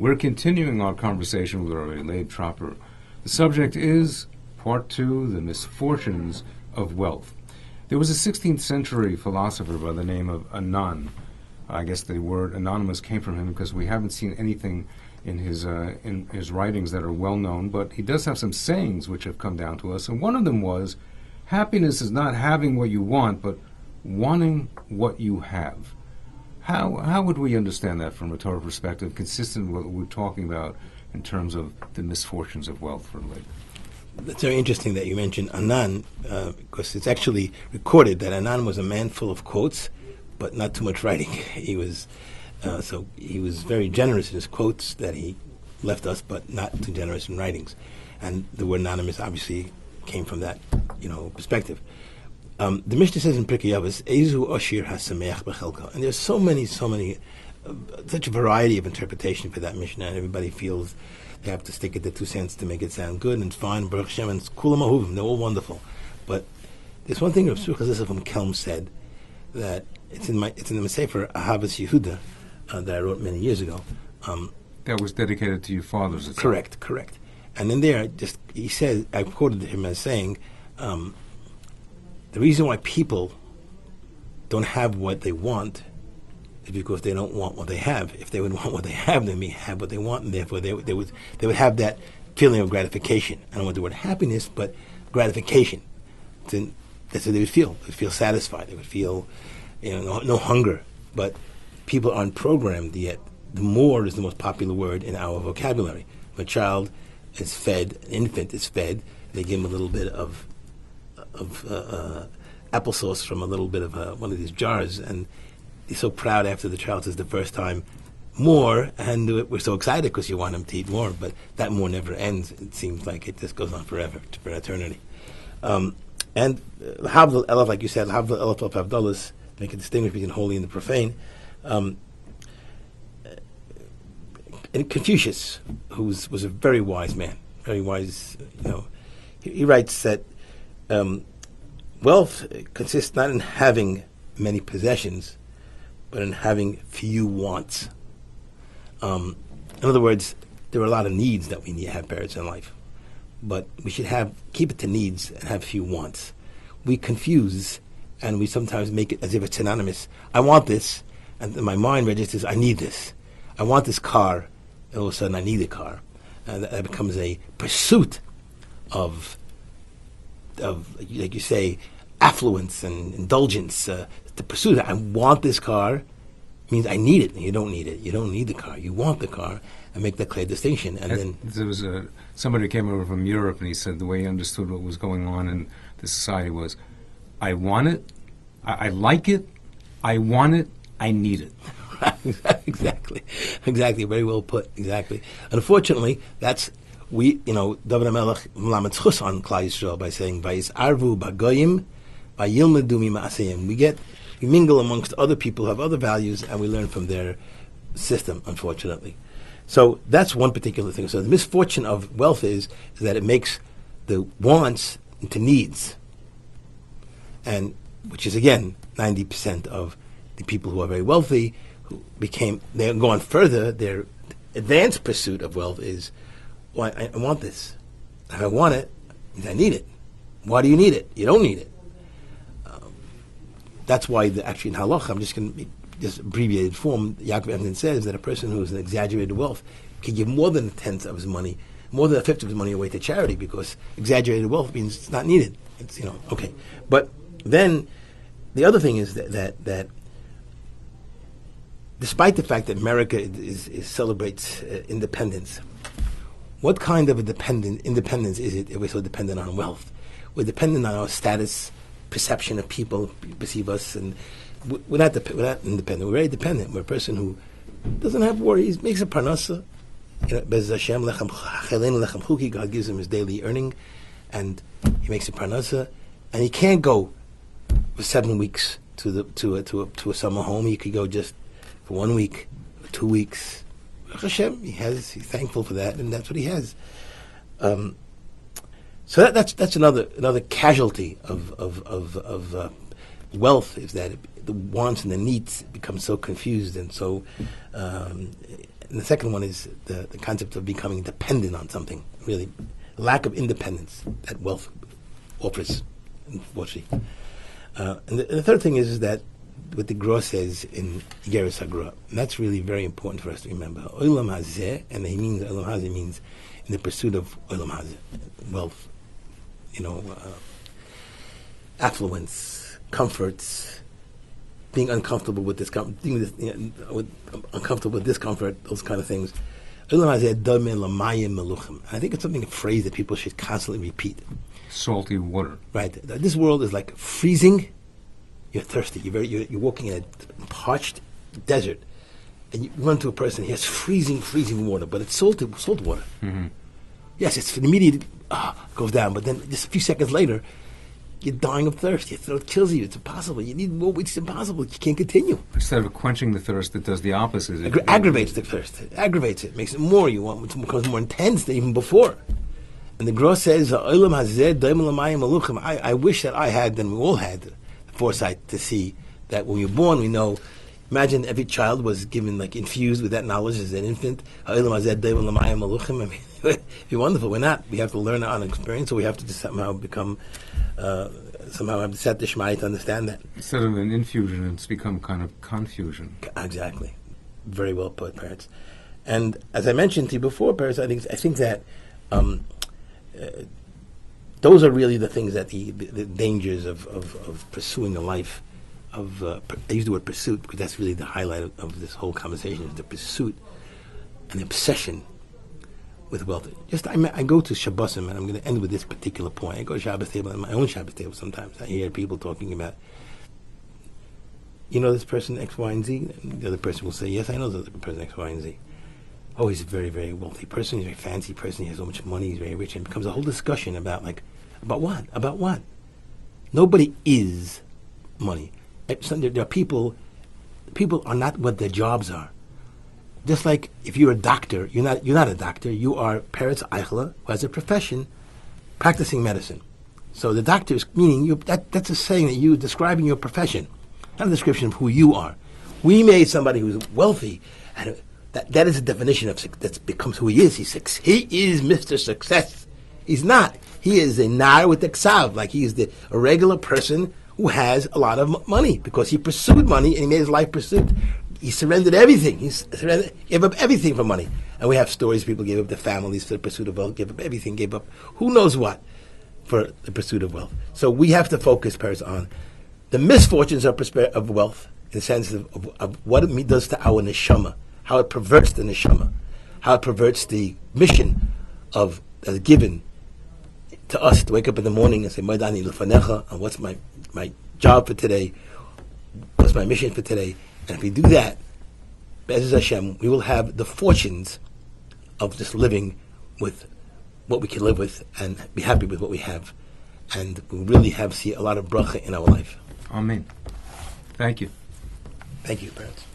We're continuing our conversation with Rabbi Leib Tropper. The subject is Part 2, The Misfortunes of Wealth. There was a 16th century philosopher by the name of Anan. I guess the word anonymous came from him because we haven't seen anything in his writings that are well known, but he does have some sayings which have come down to us, and one of them was, happiness is not having what you want, but wanting what you have. How would we understand that from a Torah perspective, consistent with what we're talking about in terms of the misfortunes of wealth for Leib? It's very interesting that you mentioned Anan, because it's actually recorded that Anan was a man full of quotes, but not too much writing. He was very generous in his quotes that he left us, but not too generous in writings. And the word anonymous obviously came from that, perspective. The Mishnah says in Pirkei Avos, "Ezu Oshir hasameach b'chelka," and there's so many, such a variety of interpretation for that Mishnah, and everybody feels they have to stick it to 2 cents to make it sound good, and it's fine, Baruch Hashem, and it's kulam ahuvim, they're all wonderful. But there's one thing Rav Tzur Chazesha from Kelm said, that it's in the Sefer Ahavas Yehuda that I wrote many years ago. That was dedicated to your fathers. Correct. And in there, he said, I quoted him as saying, the reason why people don't have what they want is because they don't want what they have. If they would want what they have, they may have what they want, and therefore they would have that feeling of gratification. I don't want the word happiness, but gratification. That's what they would feel. They would feel satisfied. They would feel, no hunger. But people aren't programmed yet. The more is the most popular word in our vocabulary. When a child is fed, an infant is fed, they give him a little bit of applesauce from a little bit of one of these jars, and he's so proud after the child says the first time, more, and we're so excited because you want him to eat more, but that more never ends. It seems like it just goes on forever, for eternity. And Havdil Elef, like you said, Havdil Elef of Havdalas, make a distinction between holy and the profane. And Confucius, who was a very wise man, very wise, he writes that wealth consists not in having many possessions, but in having few wants. In other words, there are a lot of needs that we need to have parents in life, but we should keep it to needs and have few wants. We confuse, and we sometimes make it as if it's synonymous. I want this, and my mind registers, I need this. I want this car, and all of a sudden I need a car. And that becomes a pursuit of, like you say, affluence and indulgence. The pursuit, I want this car, means I need it, and you don't need it. You don't need the car. You want the car, and make that clear distinction. And then there was somebody who came over from Europe, and he said the way he understood what was going on in the society was, I want it, I like it, I want it, I need it. Exactly. Very well put. Exactly. Unfortunately, that's David HaMelech melamed chus on Klal Yisrael by saying, "Vayisarvu bagoyim, vayilmedu mima'aseyim." We mingle amongst other people who have other values, and we learn from their system, unfortunately. So that's one particular thing. So the misfortune of wealth is that it makes the wants into needs, and which is, again, 90% of the people who are very wealthy, they're going further, their advanced pursuit of wealth is, well, I want this. If I want it, means I need it. Why do you need it? You don't need it. That's why, actually in Halacha, I'm just going to just abbreviated form, Yaakov Emden says that a person who has an exaggerated wealth can give more than a tenth of his money, more than a fifth of his money away to charity, because exaggerated wealth means it's not needed. It's, okay. But then the other thing is that despite the fact that America celebrates independence, what kind of independence is it if we're so dependent on wealth? We're dependent on our status, perception of people perceive us, and we're not independent. We're very dependent. We're a person who doesn't have worries, makes a parnasa. Bez Hashem, lechem chuki, God gives him his daily earning, and he makes a parnasa, and he can't go for 7 weeks to a summer home. He could go just for 1 week, 2 weeks. Hashem, he's thankful for that, and that's what he has. So that's another casualty of wealth, is that the wants and the needs become so confused and so and the second one is the concept of becoming dependent on something. Really, lack of independence that wealth offers, unfortunately. And the third thing is that what the Gra says in Geras HaGra, and that's really very important for us to remember. Olam Hazeh, and he means Olam Hazeh means in the pursuit of Olam Hazeh, wealth, affluence, comforts, being uncomfortable with uncomfortable with discomfort, those kind of things. Olam Hazeh dameh lamayim meluchim. I think it's something, a phrase that people should constantly repeat. Salty water. Right. This world is like freezing. You're thirsty. You're walking in a parched desert, and you run to a person. He has freezing water, but it's salt water. Mm-hmm. Yes, it's immediate. Goes down, but then just a few seconds later, you're dying of thirst. Your throat kills you. It's impossible. You need more. It's impossible. You can't continue. Instead of quenching the thirst, it does the opposite. It aggravates the thirst. It aggravates it. Makes it more. It becomes more intense than even before. And the Gra says, I wish that I had, and we all had, the foresight to see that when we were born, we know. Imagine every child was given, infused with that knowledge as an infant. I mean, it'd be wonderful. We're not. We have to learn it on experience, so we have to just somehow become, somehow have to set the Shmai to understand that. Instead of an infusion, it's become kind of confusion. Exactly. Very well put, parents. And as I mentioned to you before, parents, I think that those are really the things that the dangers of pursuing a life of. I use the word pursuit because that's really the highlight of this whole conversation: is the pursuit and the obsession with wealth. I go to Shabbosim, and I'm going to end with this particular point. I go to Shabbos table, and my own Shabbos table sometimes I hear people talking about, this person X, Y, and Z. And the other person will say, yes, I know the other person X, Y, and Z. Oh, he's a very, very wealthy person. He's a very fancy person. He has so much money. He's very rich. And it becomes a whole discussion about what? About what? Nobody is money. There are people are not what their jobs are. Just like if you're a doctor, you're not a doctor. You are Peretz Eichler, who has a profession, practicing medicine. So the doctor is meaning you. That's a saying that you're describing your profession, not a description of who you are. We made somebody who's wealthy, and that is a definition of that becomes who he is. He is Mr. Success. He's not. He is a nar with the ksav, like he is a regular person who has a lot of money because he pursued money and he made his life pursuit. He surrendered everything. Gave up everything for money. And we have stories people gave up their families for the pursuit of wealth, gave up everything, gave up who knows what for the pursuit of wealth. So we have to focus, Paris, on the misfortunes of wealth in the sense of what it does to our neshama, how it perverts the neshama, how it perverts the mission of that's given to us to wake up in the morning and say, Maidani lefanecha, and what's my job for today, what's my mission for today. And if we do that, Be'ez Hashem, we will have the fortunes of just living with what we can live with and be happy with what we have. And we really see a lot of bracha in our life. Amen. Thank you. Thank you, parents.